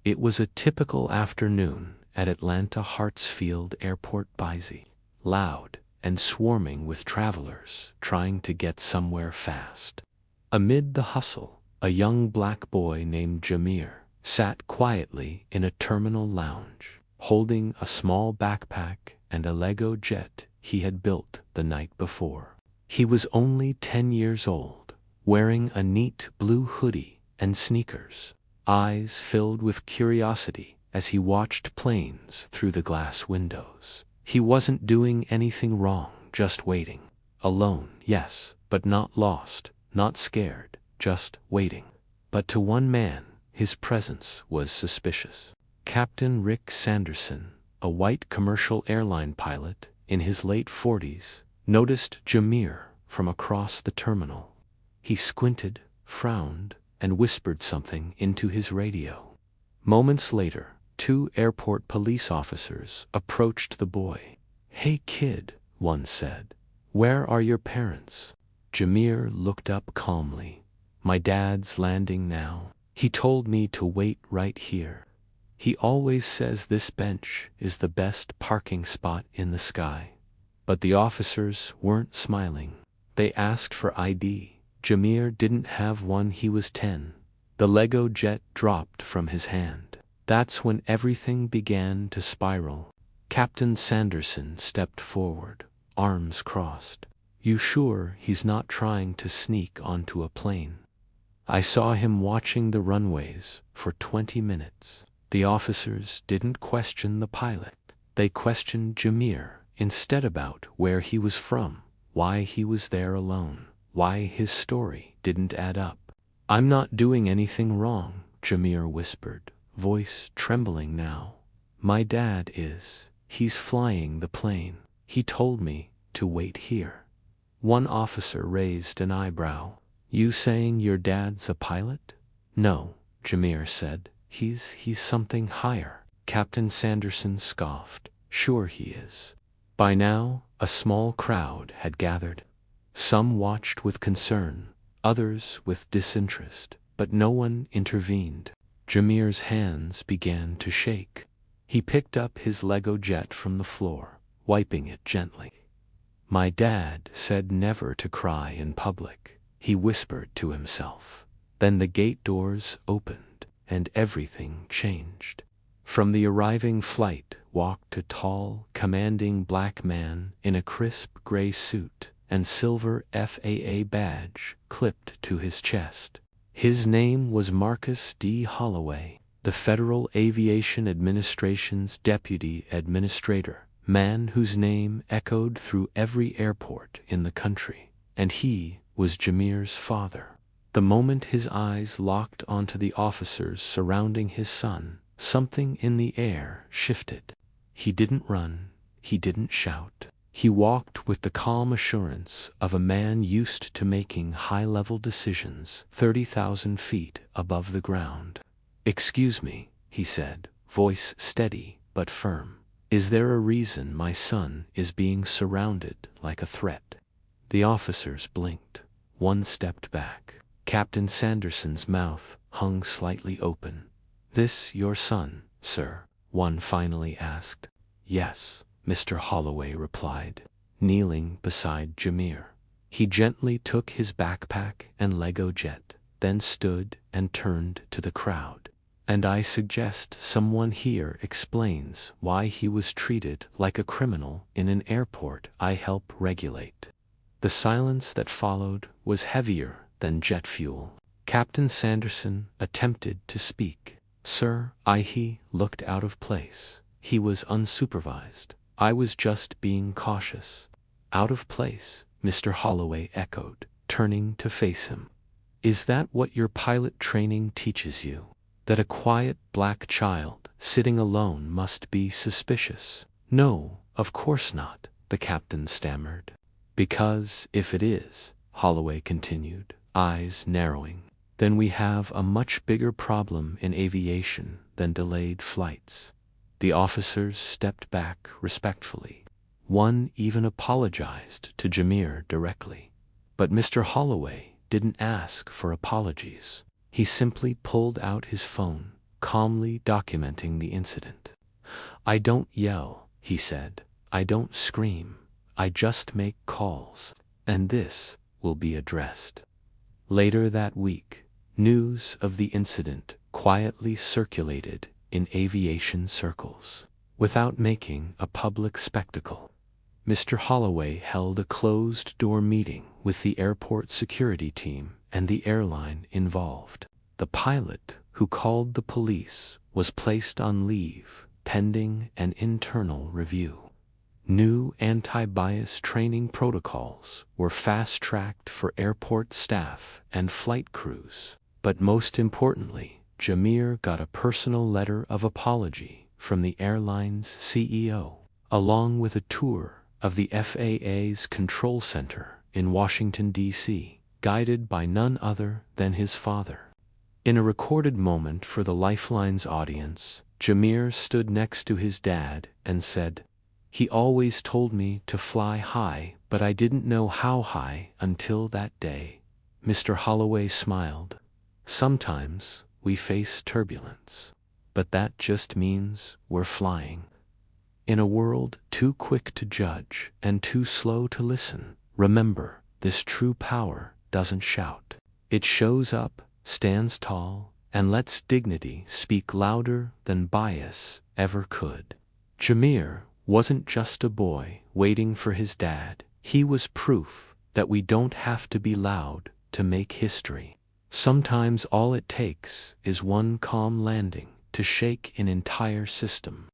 It was a typical afternoon at Atlanta Hartsfield Airport. Busy, loud, and swarming with travelers trying to get somewhere fast. Amid the hustle, a young black boy named Jameer sat quietly in a terminal lounge, holding a small backpack and a Lego jet he had built the night before. He was only 10 years old, wearing a neat blue hoodie and sneakers, eyes filled with curiosity as he watched planes through the glass windows. He wasn't doing anything wrong, just waiting. Alone, yes, but not lost, not scared, just waiting. But to one man, his presence was suspicious. Captain Rick Sanderson, a white commercial airline pilot in his late 40s, noticed Jameer from across the terminal. He squinted, frowned, and whispered something into his radio. Moments later, 2 airport police officers approached the boy. "Hey kid," one said, "where are your parents?" Jameer looked up calmly. "My dad's landing now. He told me to wait right here. He always says this bench is the best parking spot in the sky." But the officers weren't smiling. They asked for ID. Jameer didn't have one. He was 10. The Lego jet dropped from his hand. That's when everything began to spiral. Captain Sanderson stepped forward, arms crossed. "You sure he's not trying to sneak onto a plane? I saw him watching the runways for 20 minutes. The officers didn't question the pilot. They questioned Jameer instead about where he was from, why he was there alone, why his story didn't add up. "I'm not doing anything wrong," Jameer whispered, voice trembling now. "My dad is. He's flying the plane. He told me to wait here." One officer raised an eyebrow. "You saying your dad's a pilot?" "No," Jameer said. He's something higher." Captain Sanderson scoffed. "Sure he is." By now, a small crowd had gathered. Some watched with concern, others with disinterest, but no one intervened. Jameer's hands began to shake. He picked up his Lego jet from the floor, wiping it gently. "My dad said never to cry in public," he whispered to himself. Then the gate doors opened, and everything changed. From the arriving flight walked a tall, commanding black man in a crisp gray suit and silver FAA badge clipped to his chest. His name was Marcus D. Holloway, the Federal Aviation Administration's Deputy Administrator, man whose name echoed through every airport in the country. And he was Jameer's father. The moment his eyes locked onto the officers surrounding his son, something in the air shifted. He didn't run, he didn't shout. He walked with the calm assurance of a man used to making high-level decisions 30,000 feet above the ground. "Excuse me," he said, voice steady but firm. "Is there a reason my son is being surrounded like a threat?" The officers blinked. One stepped back. Captain Sanderson's mouth hung slightly open. "This your son, sir?" one finally asked. "Yes," Mr. Holloway replied, kneeling beside Jameer. He gently took his backpack and Lego jet, then stood and turned to the crowd. "And I suggest someone here explains why he was treated like a criminal in an airport I help regulate." The silence that followed was heavier than jet fuel. Captain Sanderson attempted to speak. "Sir, he looked out of place. He was unsupervised. I was just being cautious." "Out of place," Mr. Holloway echoed, turning to face him. "Is that what your pilot training teaches you? That a quiet black child sitting alone must be suspicious?" "No, of course not," the captain stammered. "Because if it is," Holloway continued, eyes narrowing, "then we have a much bigger problem in aviation than delayed flights." The officers stepped back respectfully. One even apologized to Jameer directly. But Mr. Holloway didn't ask for apologies. He simply pulled out his phone, calmly documenting the incident. "I don't yell," he said. "I don't scream. I just make calls. And this will be addressed." Later that week, news of the incident quietly circulated in aviation circles. Without making a public spectacle, Mr. Holloway held a closed-door meeting with the airport security team and the airline involved. The pilot, who called the police, was placed on leave pending an internal review. New anti-bias training protocols were fast-tracked for airport staff and flight crews. But most importantly, Jamir got a personal letter of apology from the airline's CEO, along with a tour of the FAA's control center in Washington, D.C., guided by none other than his father. In a recorded moment for the Lifeline's audience, Jamir stood next to his dad and said, "He always told me to fly high, but I didn't know how high until that day." Mr. Holloway smiled. "Sometimes we face turbulence, but that just means we're flying." In a world too quick to judge and too slow to listen, remember, this true power doesn't shout. It shows up, stands tall, and lets dignity speak louder than bias ever could. Jamir wasn't just a boy waiting for his dad. He was proof that we don't have to be loud to make history. Sometimes all it takes is one calm landing to shake an entire system.